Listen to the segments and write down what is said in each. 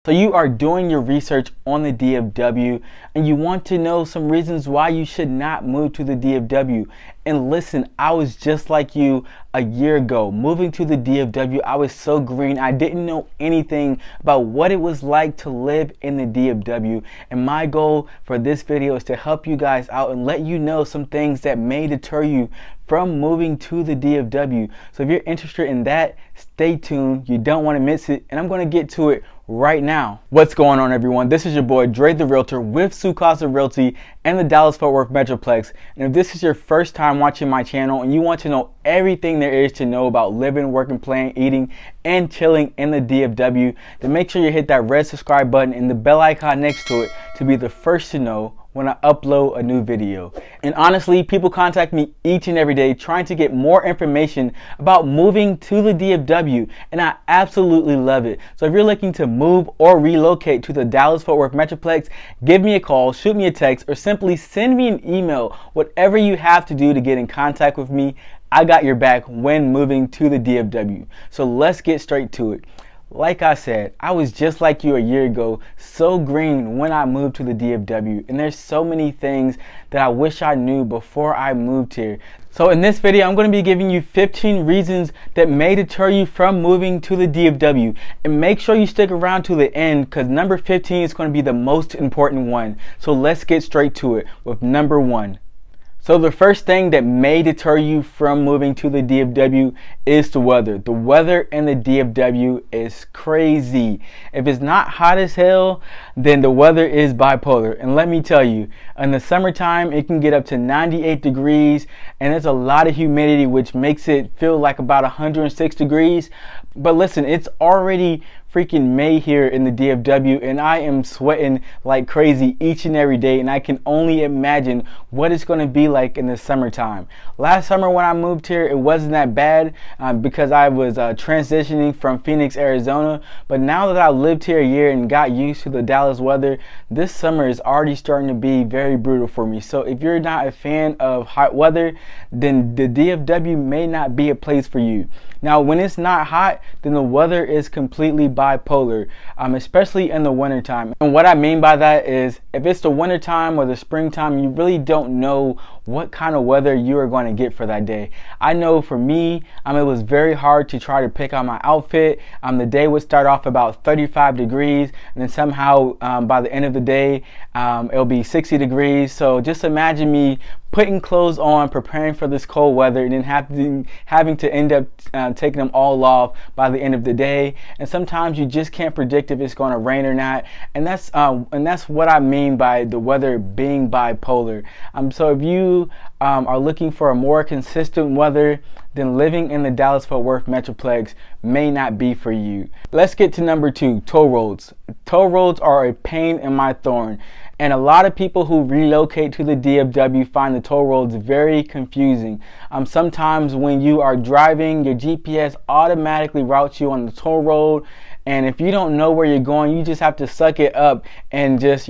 So you are doing your research on the DFW and you want to know some reasons why you should not move to the DFW. And listen, I was just like you a year ago. Moving to the DFW, I was so green. I didn't know anything about what it was like to live in the DFW. And my goal for this video is to help you guys out and let you know some things that may deter you from moving to the DFW. So if you're interested in that, stay tuned. You don't want to miss it. And I'm going to get to it right now. What's going on, everyone? This is your boy Dre the Realtor with Sukaza Realty and the Dallas Fort Worth Metroplex. And if this is your first time watching my channel and you want to know everything there is to know about living, working, playing, eating, and chilling in the DFW, then make sure you hit that red subscribe button and the bell icon next to it to be the first to know when I upload a new video. And honestly, people contact me each and every day trying to get more information about moving to the DFW, and I absolutely love it. So if you're looking to move or relocate to the Dallas Fort Worth Metroplex, give me a call, shoot me a text, or simply send me an email. Whatever you have to do to get in contact with me, I got your back when moving to the DFW. So let's get straight to it. Like I said, I was just like you a year ago, so green when I moved to the DFW, and there's so many things that I wish I knew before I moved here. So in this video, I'm going to be giving you 15 reasons that may deter you from moving to the DFW, and make sure you stick around to the end because number 15 is going to be the most important one. So let's get straight to it with number 1. So the first thing that may deter you from moving to the DFW is the weather. The weather in the DFW is crazy. If it's not hot as hell, then the weather is bipolar. And let me tell you, in the summertime, it can get up to 98 degrees and there's a lot of humidity, which makes it feel like about 106 degrees. But listen, it's already freaking May here in the DFW and I am sweating like crazy each and every day, and I can only imagine what it's going to be like in the summertime. Last summer when I moved here, it wasn't that bad because I was transitioning from Phoenix, Arizona, but now that I've lived here a year and got used to the Dallas weather, this summer is already starting to be very brutal for me. So if you're not a fan of hot weather, then the DFW may not be a place for you. Now when it's not hot, then the weather is completely bipolar, especially in the wintertime. And what I mean by that is if it's the wintertime or the springtime, you really don't know what kind of weather you are going to get for that day. I know for me, it was very hard to try to pick out my outfit. The day would start off about 35 degrees and then somehow by the end of the day, it'll be 60 degrees. So just imagine me putting clothes on, preparing for this cold weather, and then having to end up taking them all off by the end of the day. And sometimes you just can't predict if it's going to rain or not. And that's what I mean by the weather being bipolar. So if you are looking for a more consistent weather, then living in the Dallas Fort Worth Metroplex may not be for you. Let's get to number 2, toll roads. Toll roads are a pain in my thorn. And a lot of people who relocate to the DFW find the toll roads very confusing. Sometimes when you are driving, your GPS automatically routes you on the toll road. And if you don't know where you're going, you just have to suck it up and just,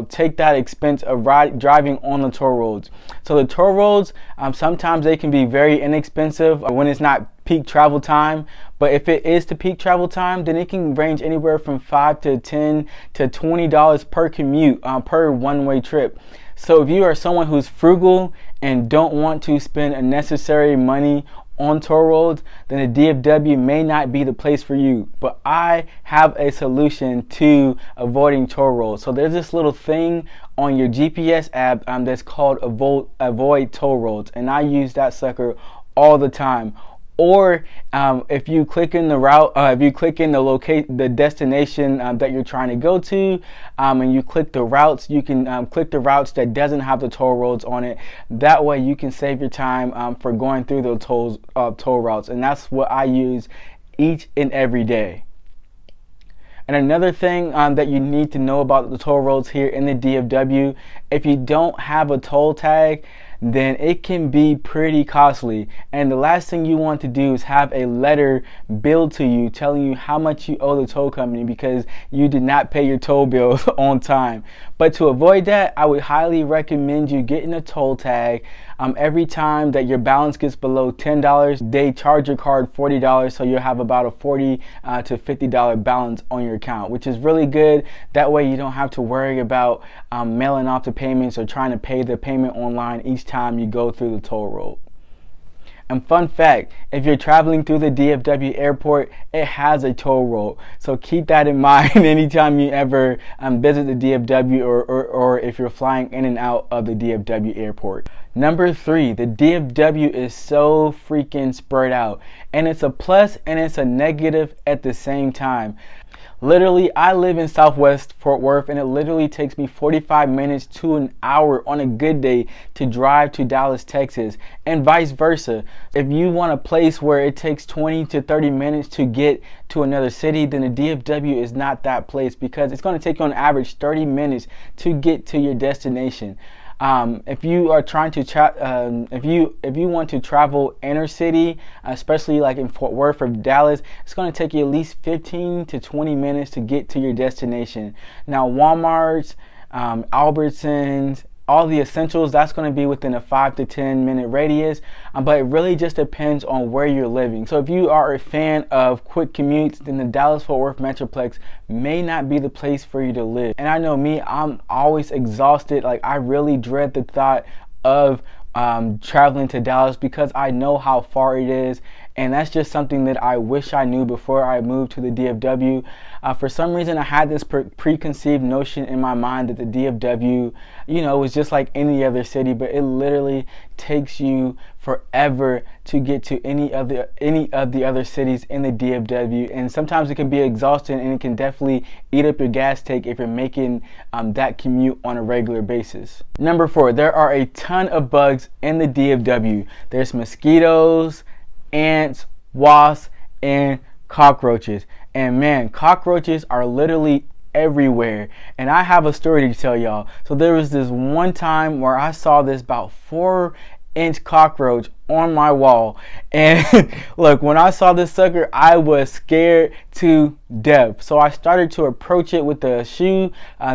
take that expense of driving on the toll roads. So the toll roads, sometimes they can be very inexpensive when it's not peak travel time, but if it is to peak travel time, then it can range anywhere from $5 to $10 to $20 per commute per one-way trip. So if you are someone who's frugal and don't want to spend unnecessary money on toll roads, then the DFW may not be the place for you. But I have a solution to avoiding toll roads. So there's this little thing on your GPS app that's called avoid toll roads, and I use that sucker all the time. Or if you click in the route, if you click in the destination that you're trying to go to, and you click the routes, you can click the routes that doesn't have the toll roads on it. That way you can save your time for going through those toll routes, and that's what I use each and every day. And another thing that you need to know about the toll roads here in the DFW, if you don't have a toll tag, then it can be pretty costly. And the last thing you want to do is have a letter billed to you telling you how much you owe the toll company because you did not pay your toll bill on time. But to avoid that, I would highly recommend you getting a toll tag. Every time that your balance gets below $10, they charge your card $40, so you'll have about a $40 to $50 balance on your account, which is really good. That way you don't have to worry about mailing off the payments or trying to pay the payment online each time you go through the toll road. And fun fact, if you're traveling through the DFW airport, it has a toll road. So keep that in mind anytime you ever visit the DFW or if you're flying in and out of the DFW airport. Number 3, the DFW is so freaking spread out. And it's a plus and it's a negative at the same time. Literally, I live in Southwest Fort Worth, and it literally takes me 45 minutes to an hour on a good day to drive to Dallas, Texas, and vice versa. If you want a place where it takes 20 to 30 minutes to get to another city, then the DFW is not that place, because it's going to take you on average 30 minutes to get to your destination. If you are trying to if you want to travel inner city, especially like in Fort Worth or Dallas, it's going to take you at least 15 to 20 minutes to get to your destination. Now, Walmart's, Albertsons, all the essentials, that's going to be within a 5 to 10 minute radius, but it really just depends on where you're living. So if you are a fan of quick commutes, then the Dallas Fort Worth Metroplex may not be the place for you to live. And I know me, I'm always exhausted. Like, I really dread the thought of traveling to Dallas because I know how far it is, and that's just something that I wish I knew before I moved to the DFW. For some reason, I had this preconceived notion in my mind that the DFW, was just like any other city, but it literally takes you forever to get to any of the other cities in the DFW, and sometimes it can be exhausting, and it can definitely eat up your gas tank if you're making that commute on a regular basis. Number 4, there are a ton of bugs in the DFW. There's mosquitoes, ants, wasps, and cockroaches. And man, cockroaches are literally everywhere. And I have a story to tell y'all. So there was this one time where I saw this about 4-inch cockroach on my wall, and look, when I saw this sucker, I was scared to death. So I started to approach it with the shoe,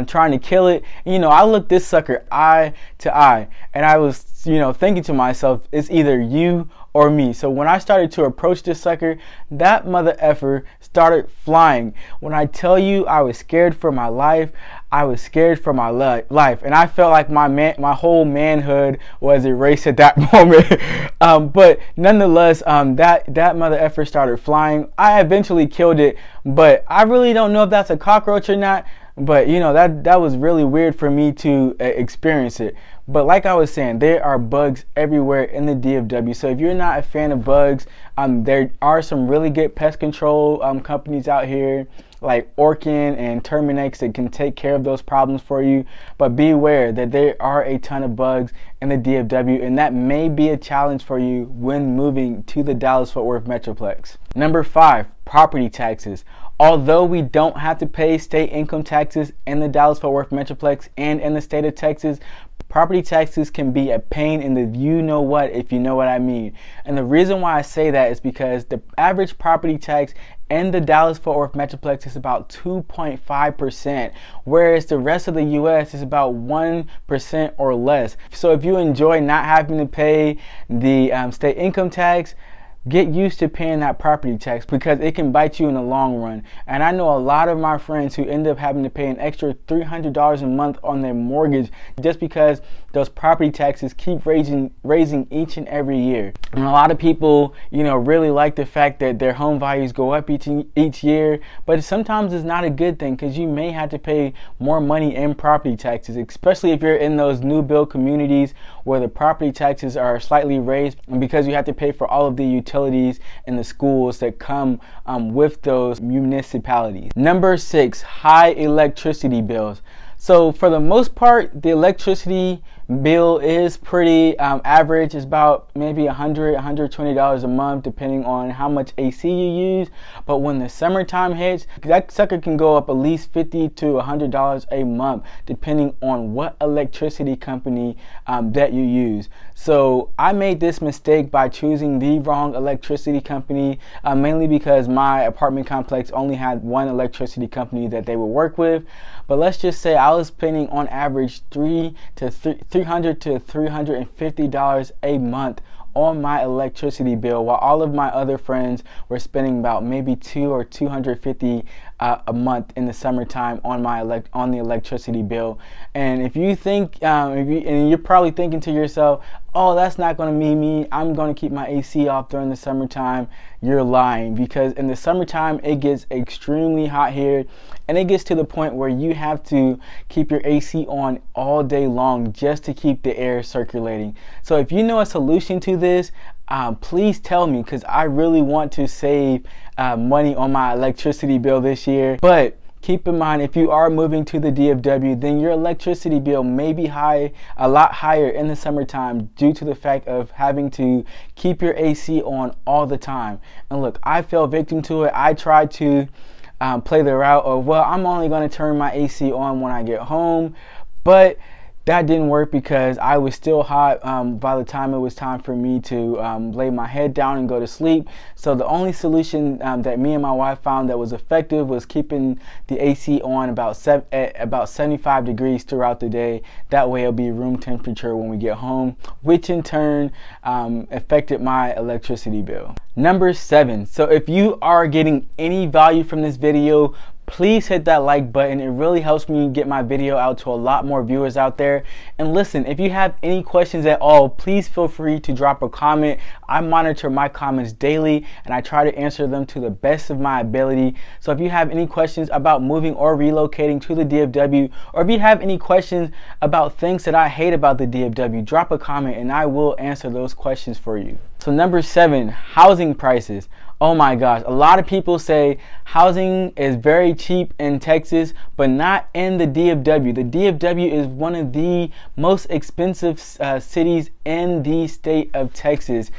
trying to kill it. I looked this sucker eye to eye, and I was thinking to myself, it's either you or me. So when I started to approach this sucker, that mother effer started flying. When I tell you I was scared for my life, I was scared for my life, and I felt like my whole manhood was erased at that moment. But nonetheless, that mother effer started flying. I eventually killed it, but I really don't know if that's a cockroach or not. But that was really weird for me to experience it. But like I was saying, there are bugs everywhere in the DFW. So if you're not a fan of bugs, there are some really good pest control companies out here, like Orkin and Terminix, that can take care of those problems for you. But be aware that there are a ton of bugs in the DFW, and that may be a challenge for you when moving to the Dallas Fort Worth Metroplex. Number 5, property taxes. Although we don't have to pay state income taxes in the Dallas Fort Worth Metroplex and in the state of Texas, property taxes can be a pain in the you-know-what, if you know what I mean. And the reason why I say that is because the average property tax in the Dallas Fort Worth Metroplex is about 2.5%, whereas the rest of the U.S. is about 1% or less. So if you enjoy not having to pay the state income tax, get used to paying that property tax, because it can bite you in the long run. And I know a lot of my friends who end up having to pay an extra $300 a month on their mortgage just because those property taxes keep raising each and every year. And a lot of people, really like the fact that their home values go up each year, but sometimes it's not a good thing, because you may have to pay more money in property taxes, especially if you're in those new build communities where the property taxes are slightly raised, and because you have to pay for all of the utilities and the schools that come with those municipalities. Number 6, high electricity bills. So for the most part, the electricity bill is pretty average. It's about maybe $120 a month, depending on how much AC you use. But when the summertime hits, that sucker can go up at least $50 to $100 a month, depending on what electricity company that you use. So I made this mistake by choosing the wrong electricity company, mainly because my apartment complex only had one electricity company that they would work with. But let's just say I was spending on average $300 $300 to $350 a month on my electricity bill, while all of my other friends were spending about maybe $200 or $250 a month in the summertime on the electricity bill. And if you think, and you're probably thinking to yourself, oh, that's not going to mean me, I'm going to keep my AC off during the summertime. You're lying, because in the summertime it gets extremely hot here, and it gets to the point where you have to keep your AC on all day long just to keep the air circulating. So if you know a solution to this, please tell me, because I really want to save money on my electricity bill this year. But keep in mind, if you are moving to the DFW, then your electricity bill may be a lot higher in the summertime due to the fact of having to keep your AC on all the time. And look, I fell victim to it. I tried to play the route of, well, I'm only going to turn my AC on when I get home, but that didn't work because I was still hot by the time it was time for me to lay my head down and go to sleep. So the only solution that me and my wife found that was effective was keeping the AC on at about 75 degrees throughout the day. That way it'll be room temperature when we get home, which in turn affected my electricity bill. Number 7. So if you are getting any value from this video, please hit that like button. It really helps me get my video out to a lot more viewers out there. And listen, if you have any questions at all, please feel free to drop a comment. I monitor my comments daily and I try to answer them to the best of my ability. So if you have any questions about moving or relocating to the DFW, or if you have any questions about things that I hate about the DFW, drop a comment and I will answer those questions for you. So number 7, housing prices. Oh my gosh, a lot of people say housing is very cheap in Texas, but not in the DFW. The DFW is one of the most expensive cities in the state of Texas.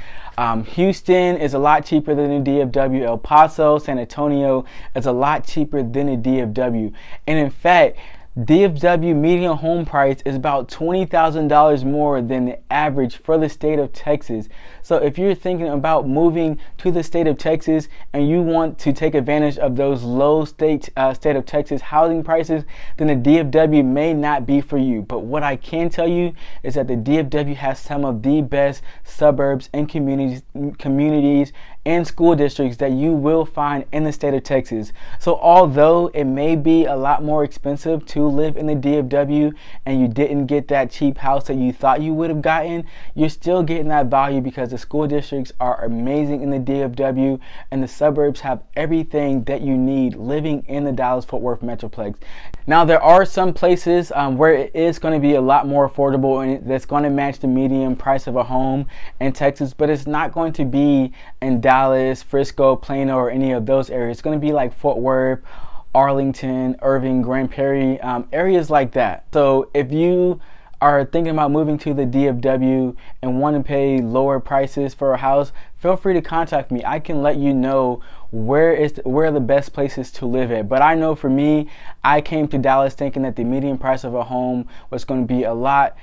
Houston is a lot cheaper than the DFW. El Paso, San Antonio is a lot cheaper than the DFW. And in fact, DFW median home price is about $20,000 more than the average for the state of Texas. So if you're thinking about moving to the state of Texas and you want to take advantage of those low state of Texas housing prices, then the DFW may not be for you. But what I can tell you is that the DFW has some of the best suburbs and communities and school districts that you will find in the state of Texas. So although it may be a lot more expensive to live in the DFW and you didn't get that cheap house that you thought you would have gotten, you're still getting that value because the school districts are amazing in the DFW and the suburbs have everything that you need living in the Dallas Fort Worth Metroplex. Now there are some places where it is going to be a lot more affordable and that's going to match the median price of a home in Texas, but it's not going to be in Dallas, Frisco, Plano, or any of those areas. It's going to be like Fort Worth, Arlington, Irving, Grand Prairie, areas like that. So if you are thinking about moving to the DFW and want to pay lower prices for a house, feel free to contact me. I can let you know where are the best places to live at. But I know for me, I came to Dallas thinking that the median price of a home was going to be a lot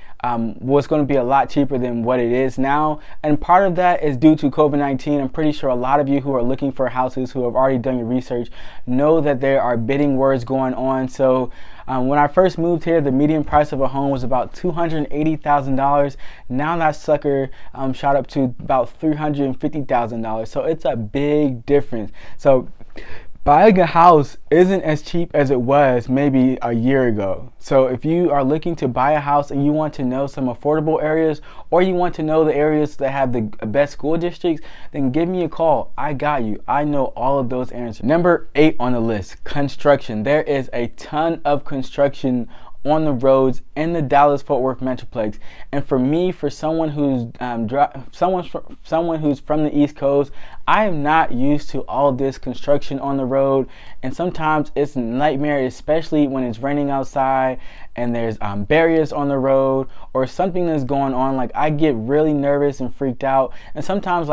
cheaper than what it is now. And part of that is due to COVID-19. I'm pretty sure a lot of you who are looking for houses, who have already done your research, know that there are bidding wars going on. So when I first moved here, the median price of a home was about $280,000. Now that sucker shot up to about $350,000. So it's a big difference. So buying a house isn't as cheap as it was maybe a year ago. So if you are looking to buy a house and you want to know some affordable areas, or you want to know the areas that have the best school districts, then give me a call. I got you. I know all of those answers. Number 8 on the list, construction. There is a ton of construction on the roads in the Dallas Fort Worth Metroplex, and for me, for someone who's someone who's from the East Coast, I am not used to all this construction on the road, and sometimes it's a nightmare, especially when it's raining outside and there's barriers on the road or something that's going on. Like, I get really nervous and freaked out, and sometimes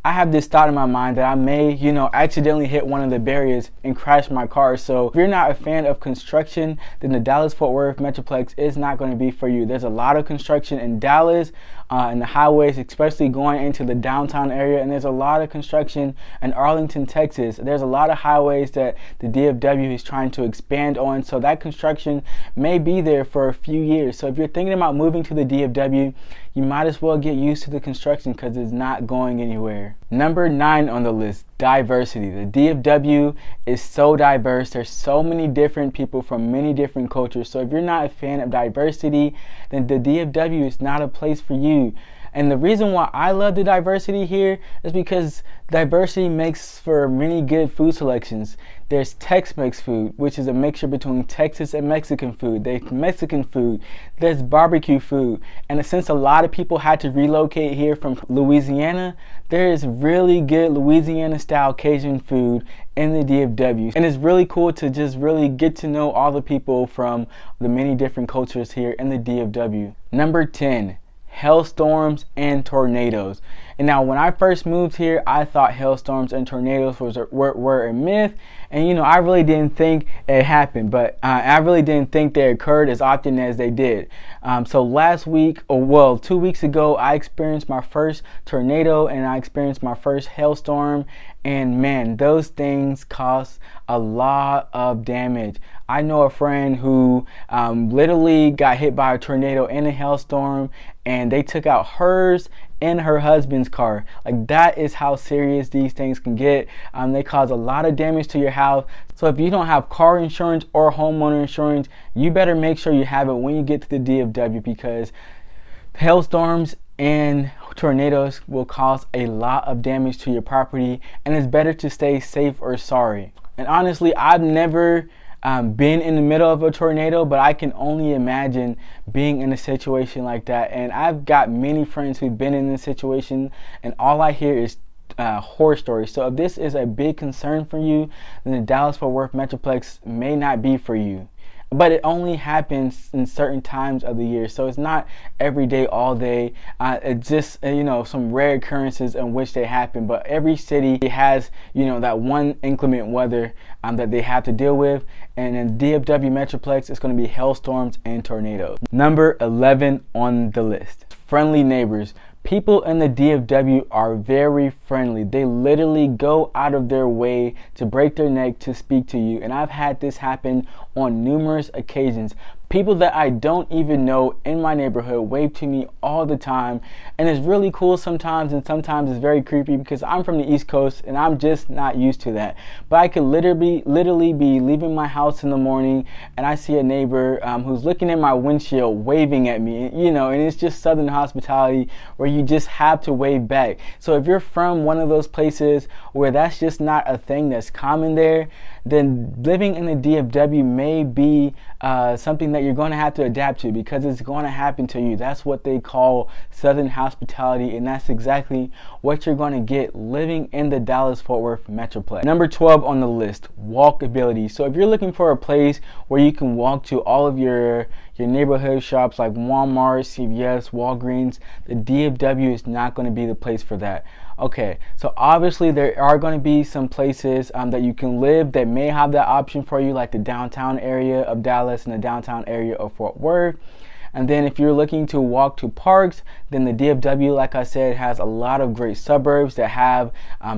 I have this thought in my mind that I may, accidentally hit one of the barriers and crash my car. So if you're not a fan of construction, then the Dallas Fort Worth Metroplex is not going to be for you. There's a lot of construction in Dallas, and the highways, especially going into the downtown area. And there's a lot of construction in Arlington, Texas. There's a lot of highways that the DFW is trying to expand on, so that construction may be there for a few years. So if you're thinking about moving to the DFW, you might as well get used to the construction because it's not going anywhere. Number 9 on the list, diversity. The DFW is so diverse. There's so many different people from many different cultures. So if you're not a fan of diversity, then the DFW is not a place for you. And the reason why I love the diversity here is because diversity makes for many good food selections. There's Tex-Mex food, which is a mixture between Texas and Mexican food. There's Mexican food. There's barbecue food. And since a lot of people had to relocate here from Louisiana, there is really good Louisiana-style Cajun food in the DFW. And it's really cool to just really get to know all the people from the many different cultures here in the DFW. Number 10. Hailstorms and tornadoes. And now when I first moved here, I thought hailstorms and tornadoes were a myth, and I really didn't think it happened, but I really didn't think they occurred as often as they did. So last week, 2 weeks ago, I experienced my first tornado and I experienced my first hailstorm, and man, those things cause a lot of damage. I know a friend who literally got hit by a tornado and a hailstorm, and they took out hers and her husband's car. Like, that is how serious these things can get. They cause a lot of damage to your house. So if you don't have car insurance or homeowner insurance, you better make sure you have it when you get to the DFW, because hailstorms and tornadoes will cause a lot of damage to your property, and it's better to stay safe or sorry. And honestly, I've never been in the middle of a tornado, but I can only imagine being in a situation like that. And I've got many friends who've been in this situation, and all I hear is horror stories. So if this is a big concern for you, then the Dallas Fort Worth Metroplex may not be for you. But it only happens in certain times of the year, so it's not every day, all day. It's just some rare occurrences in which they happen. But every city has that one inclement weather that they have to deal with, and in DFW Metroplex, it's going to be hailstorms and tornadoes. Number 11 on the list: friendly neighbors. People in the DFW are very friendly. They literally go out of their way to break their neck to speak to you. And I've had this happen on numerous occasions. People that I don't even know in my neighborhood wave to me all the time. And it's really cool sometimes, and sometimes it's very creepy because I'm from the East Coast and I'm just not used to that. But I could literally be leaving my house in the morning and I see a neighbor who's looking at my windshield waving at me, and it's just Southern hospitality where you just have to wave back. So if you're from one of those places where that's just not a thing that's common there, then living in the DFW may be something that you're going to have to adapt to, because it's going to happen to you. That's what they call Southern hospitality, and that's exactly what you're going to get living in the Dallas Fort Worth Metroplex. Number 12 on the list: walkability. So if you're looking for a place where you can walk to all of your neighborhood shops like Walmart, CVS, Walgreens, the DFW is not going to be the place for that. Okay, so obviously there are going to be some places that you can live that may have that option for you, like the downtown area of Dallas and the downtown area of Fort Worth. And then if you're looking to walk to parks, then the DFW, like I said, has a lot of great suburbs that have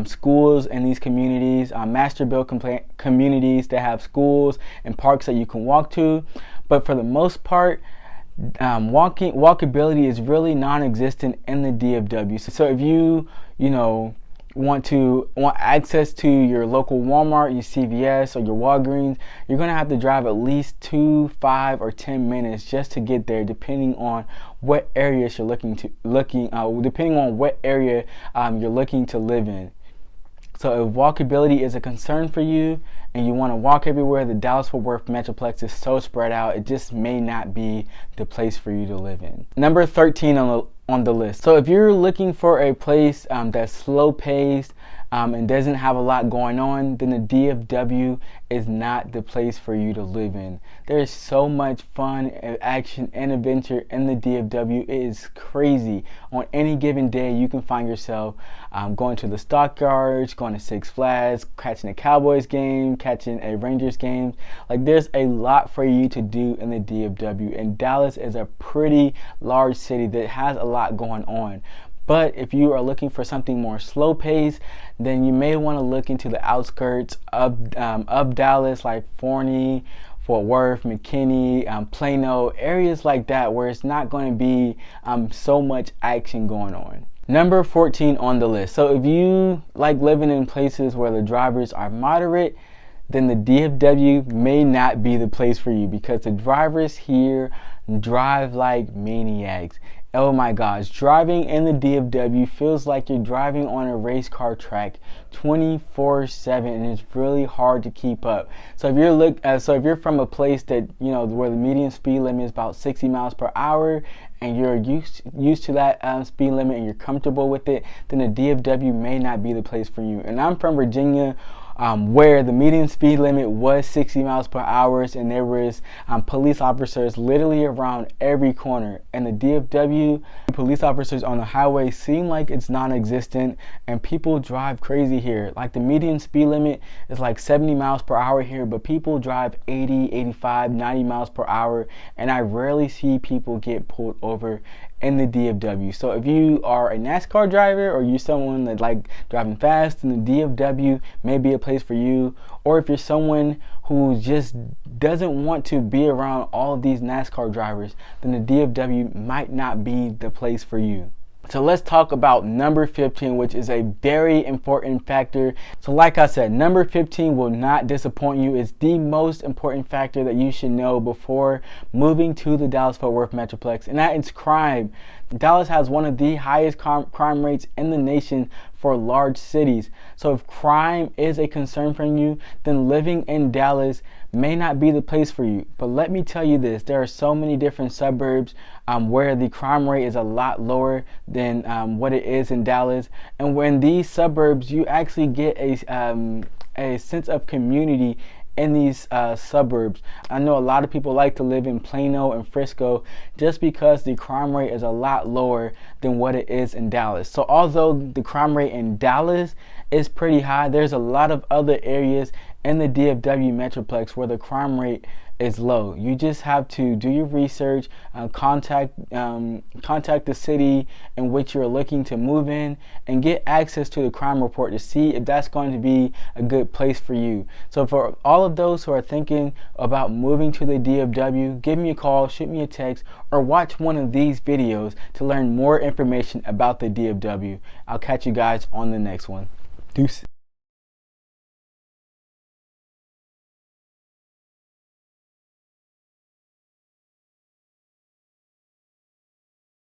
schools in these communities, master built communities that have schools and parks that you can walk to. But for the most part, walkability is really non-existent in the DFW. So if you want access to your local Walmart, your CVS, or your Walgreens, you're gonna have to drive at least 2, 5, or 10 minutes just to get there, depending on what areas you're looking to live in. So if walkability is a concern for you and you want to walk everywhere, the Dallas Fort Worth Metroplex is so spread out, it just may not be the place for you to live in. Number 13 on the list. So if you're looking for a place that's slow paced, and doesn't have a lot going on, then the DFW is not the place for you to live in. There is so much fun, action, and adventure in the DFW. It is crazy. On any given day, you can find yourself going to the stockyards, going to Six Flags, catching a Cowboys game, catching a Rangers game. Like, there's a lot for you to do in the DFW, and Dallas is a pretty large city that has a lot going on. But if you are looking for something more slow paced, then you may want to look into the outskirts of Dallas, like Forney, Fort Worth, McKinney, Plano, areas like that, where it's not going to be so much action going on. Number 14 on the list. So if you like living in places where the drivers are moderate, then the DFW may not be the place for you, because the drivers here drive like maniacs. Oh my gosh, driving in the DFW feels like you're driving on a race car track 24/7, and it's really hard to keep up. So if you're from a place that, you know, where the median speed limit is about 60 miles per hour, and you're used to that speed limit and you're comfortable with it, then the DFW may not be the place for you. And I'm from Virginia, where the median speed limit was 60 miles per hour, and there was police officers literally around every corner. And the DFW, police officers on the highway seem like it's non-existent, and people drive crazy here. Like, the median speed limit is like 70 miles per hour here, but people drive 80, 85, 90 miles per hour, and I rarely see people get pulled over in the DFW. So if you are a NASCAR driver, or you're someone that like driving fast, then the DFW may be a place for you. Or if you're someone who just doesn't want to be around all of these NASCAR drivers, then the DFW might not be the place for you. So let's talk about number 15, which is a very important factor. So like I said, number 15 will not disappoint you. It's the most important factor that you should know before moving to the Dallas Fort Worth Metroplex, and that is crime. Dallas has one of the highest crime rates in the nation for large cities. So if crime is a concern for you, then living in Dallas may not be the place for you. But let me tell you this, there are so many different suburbs where the crime rate is a lot lower than what it is in Dallas. And when these suburbs, you actually get a sense of community in these suburbs. I know a lot of people like to live in Plano and Frisco just because the crime rate is a lot lower than what it is in Dallas. So although the crime rate in Dallas is pretty high, there's a lot of other areas in the DFW Metroplex where the crime rate is low. You just have to do your research, contact the city in which you're looking to move in, and get access to the crime report to see if that's going to be a good place for you. So for all of those who are thinking about moving to the DFW, give me a call, shoot me a text, or watch one of these videos to learn more information about the DFW. I'll catch you guys on the next one. Deuces.